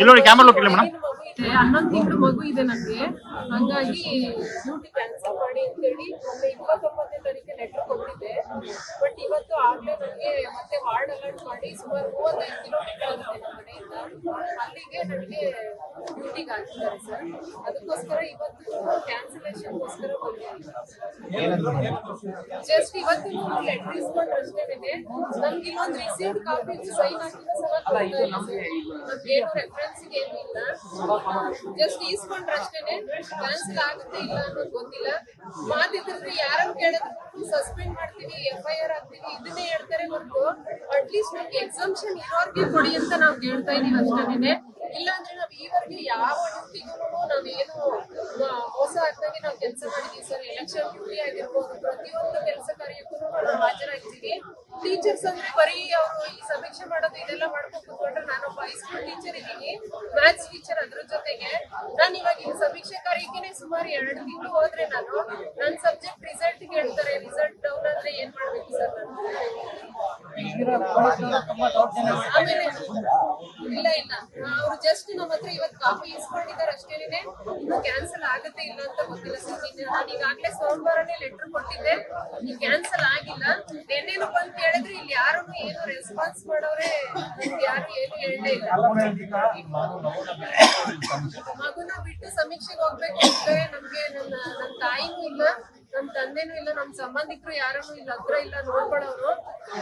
ಇಲ್ಲಿ camera ಲೋಕಿಲ್ಲ madam. 11 ತಿಂಗಳು ಮಗು ಇದೆ ನನಗೆ, ಹಂಗಾಗಿ ಡ್ಯೂಟಿ ಕ್ಯಾನ್ಸಲ್ ಮಾಡಿ ಅಂತೇಳಿ ಮೊನ್ನೆ 29ನೇ ತಾರೀಕು ಲೆಟರ್ ಕೊಟ್ಟಿದ್ದೆ. ಬಟ್ ಇವತ್ತು ಆಗ್ಲೇ ನನಗೆ ಮತ್ತೆ ವಾರ್ಡ್ ಅಲರ್ಟ್ ಮಾಡಿ ಸುಮಾರು 35 ಕಿಲೋಮೀಟರ್ ಆಗುತ್ತೆ ನಮ್ಮ ಮನೆಯಿಂದ, ಅಲ್ಲಿಗೆ ನನಗೆ ಡ್ಯೂಟಿಗೆ ಹಾಕಿದ್ದಾರೆ ಸರ್. ಅದಕ್ಕೋಸ್ಕರ ಇವತ್ತು ಕ್ಯಾನ್ಸಲೇಷನ್ಗೋಸ್ಕರ ಬಂದಿದ್ದೀನಿ. ಜಸ್ಟ್ ಇವತ್ತು ಲೆಟರ್ ಇಸ್ಕೊಂಡ್ರೆ ಅಷ್ಟೇನೆ. ನಮ್ಗೆ ಇಲ್ಲೊಂದು ರಿಸೀವ್ಡ್ ಕಾಪಿ ಸೈನ್ ಹಾಕಿದ್ರೆ ಸಹ ನಮ್ಗೇನು ರೆಫರೆನ್ಸ್ಗೆ ಏನು ಇಲ್ಲ, ಜಸ್ಟ್ ಈಸ್ಕೊಂಡ್ರೆ ಅಷ್ಟೇನೆ. ಕ್ಯಾನ್ಸಲ್ ಆಗುತ್ತೆ ಇಲ್ಲ ಅನ್ನೋದು ಗೊತ್ತಿಲ್ಲ. ಮಾತಿದ್ರೆ ಯಾರನ್ನು ಕೇಳಿದ್ರು ಸಸ್ಪೆಂಡ್ ಮಾಡ್ತೀವಿ, FIR ಹಾಕ್ತೀವಿ ಇದನ್ನೇ ಹೇಳ್ತಾರೆ ಹೊರತು ಅಟ್ಲೀಸ್ಟ್ ನಮ್ಗೆ ಎಕ್ಸಾಮ್ಷನ್ ಇರೋರ್ಗೆ ಕೊಡಿ ಅಂತ ನಾವು ಕೇಳ್ತಾ ಇದೀವಿ ಅಷ್ಟೇನೆ. ಇಲ್ಲಾಂದ್ರೆ ನಾವ್ ಈವರೆಗೆ ಯಾವ ಡ್ಯೂಟಿಗೂ ನಾವೇನು ಮೋಸ ಆಗ್ದಂಗೆ ನಾವು ಕೆಲಸ ಮಾಡಿದೀವಿ ಸರ್. ಎಲೆಕ್ಷನ್ ಡ್ಯೂಟಿ ಆಗಿರ್ಬೋದು, ಪ್ರತಿಯೊಂದು ಕೆಲಸ ಕಾರ್ಯಕ್ಕೂ ನಾವು ಹಾಜರಾಗಿದ್ದೀವಿ. ಟೀಚರ್ಸ್ ಅಂದ್ರೆ ಬರೀ ಅವರು ಈ ಸಮೀಕ್ಷೆ ಮಾಡೋದು ಇದೆಲ್ಲ ಮಾಡ್ಕೊಂಡು ಕೂತ್ಕೊಂಡ್ರೆ, ನಾನೊಬ್ಬ ಹೈಸ್ಕೂಲ್ ಟೀಚರ್ ಇದ್ದೀನಿ, ಮ್ಯಾಥ್ಸ್ ಟೀಚರ್. ಅದ್ರ ಜೊತೆಗೆ ನಾನು ಇವಾಗ ಈ ಸಮೀಕ್ಷೆ ಕಾರ್ಯಕ್ಕೆ ಸುಮಾರು 2 ತಿಂಗಳು ಹೋದ್ರೆ ನನ್ನ ಸಬ್ಜೆಕ್ಟ್ ರಿಸಲ್ಟ್ ಹೇಳ್ತಾರೆ. ರಿಸಲ್ಟ್ ಡೌನ್ ಆದ್ರೆ ಏನ್ ಮಾಡ್ಬೇಕು ಸರ್ ನಾನು? ಆಮೇಲೆ ಇಲ್ಲ ಅವ್ರು ಜಸ್ಟ್ ನಮ್ಮ ಹತ್ರ ಇವತ್ತು ಕಾಪಿ ಇಸ್ಕೊಂಡಿದ್ದಾರೆ ಅಷ್ಟೇನೆ. ಇನ್ನು ಕ್ಯಾನ್ಸಲ್ ಆಗುತ್ತೆ ಇಲ್ಲ ಅಂತ ಗೊತ್ತಿಲ್ಲ ಸರ್. ನಾನು ಈಗಾಗಲೇ ಸೋಮವಾರನೇ ಲೆಟರ್ ಕೊಟ್ಟಿದ್ದೆ, ಈ ಕ್ಯಾನ್ಸಲ್ ಆಗಿಲ್ಲ. ನೆನ್ನೆನು ಬಂದು ಕೇಳಿದ್ರೆ ಇಲ್ಲಿ ಯಾರು ಏನು ರೆಸ್ಪಾನ್ಸ್ ಮಾಡೋರೆ, ಯಾರು ಏನು ಹೇಳಲೇ ಇಲ್ಲ. ಮಗುನ ಬಿಟ್ಟು ಸಮೀಕ್ಷೆಗೆ ಹೋಗ್ಬೇಕು ಅಂತಾರೆ. ನಮ್ಗೆ ನನ್ನ ತಾಯಿನೂ ಇಲ್ಲ, ನಮ್ ತಂದೆನೂ ಇಲ್ಲ, ನಮ್ ಸಂಬಂಧಿಕರು ಯಾರೂ ಇಲ್ಲ, ಹತ್ರ ಇಲ್ಲ ನೋಡ್ಕೊಳ್ಳೋರು.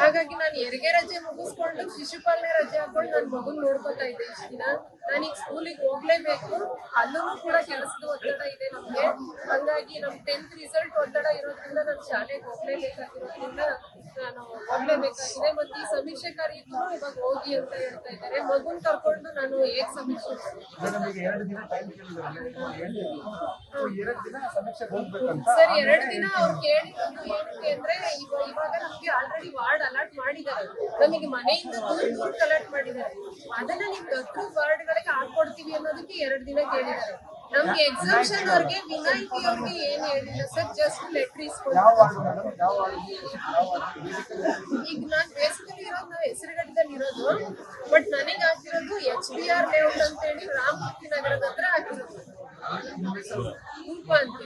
ಹಾಗಾಗಿ ನಾನು ಹೆರಿಗೆ ರಜೆ ಮುಗಿಸ್ಕೊಂಡು ಶಿಶುಪಾಲನೆ ರಜೆ ಹಾಕೊಂಡು ನನ್ನ ಮಗುನ್ ನೋಡ್ಕೊತಾ ಇದ್ದೆ ಇಷ್ಟು ದಿನ. ನಾನೀಗ ಸ್ಕೂಲಿಗೆ ಹೋಗ್ಲೇಬೇಕು, ಅಲ್ಲೂ ಕೂಡ ಕೆಲಸದ ಒತ್ತಡ ಇದೆ ನಮ್ಗೆ. ಹಂಗಾಗಿ ನಮ್ 10th ರಿಸಲ್ಟ್ ಒತ್ತಡ ಇರೋದ್ರಿಂದ ನಾನು ಶಾಲೆಗೆ ಹೋಗ್ಲೇಬೇಕಾಗಿರೋದ್ರಿಂದ ನಾನು ಹೋಗ್ಲೇಬೇಕಾಗಿದೆ. ಮತ್ತೆ ಈ ಸಮೀಕ್ಷೆ ಕಾರ್ಯಕ್ಕೂ ಇವಾಗ ಹೋಗಿ ಅಂತ ಹೇಳ್ತಾ ಇದ್ದಾರೆ. ಮಗುನ್ ಕರ್ಕೊಂಡು ನಾನು ಹೇಗ್ ಸಮೀಕ್ಷೆ ಸರ್? 2 ದಿನ ಅವ್ರು ಕೇಳಿರೋದು ಏನಕ್ಕೆ ಅಂದ್ರೆ, ಇವಾಗ ನಮ್ಗೆ ಆಲ್ರೆಡಿ ವಾರ್ಡ್ ಅಲರ್ಟ್ ಮಾಡಿದ್ದಾರೆ. ನಮಗೆ ಮನೆಯಿಂದ ದೂರ ಅಲರ್ಟ್ ಮಾಡಿದ್ದಾರೆ. ಅದನ್ನ ನಿಮ್ಗೆ 10 ವಾರ್ಡ್ಗಳಿಗೆ ಹಾಕೊಡ್ತೀವಿ ಅನ್ನೋದಕ್ಕೆ 2 ದಿನ ಕೇಳಿದ್ದಾರೆ. ನಮ್ಗೆ ಎಕ್ಸಾಮ್ಷನ್ ಅವ್ರಿಗೆ ವಿನಾಯಿತಿ ಅವ್ರಿಗೆ ಏನು ಹೇಳಿಲ್ಲ ಸರ್, ಜಸ್ಟ್ ಲೆಟರ್ ಇಸ್ಕೊಂಡು. ಈಗ ನಾನು ಬೇಸಿಕಲಿ ಇರೋದು ನಾವು ಹೆಸರುಗಟ್ಟದಲ್ಲಿ ಇರೋದು, ಬಟ್ ನನಗೆ ಹಾಕಿರೋದು HBR ಲೇಔಟ್ ಅಂತ ಹೇಳಿ ರಾಮಮೂರ್ತಿ ನಗರದ ಹತ್ರ ಹಾಕಿರೋದು. ರೂಪ ಅಂತ.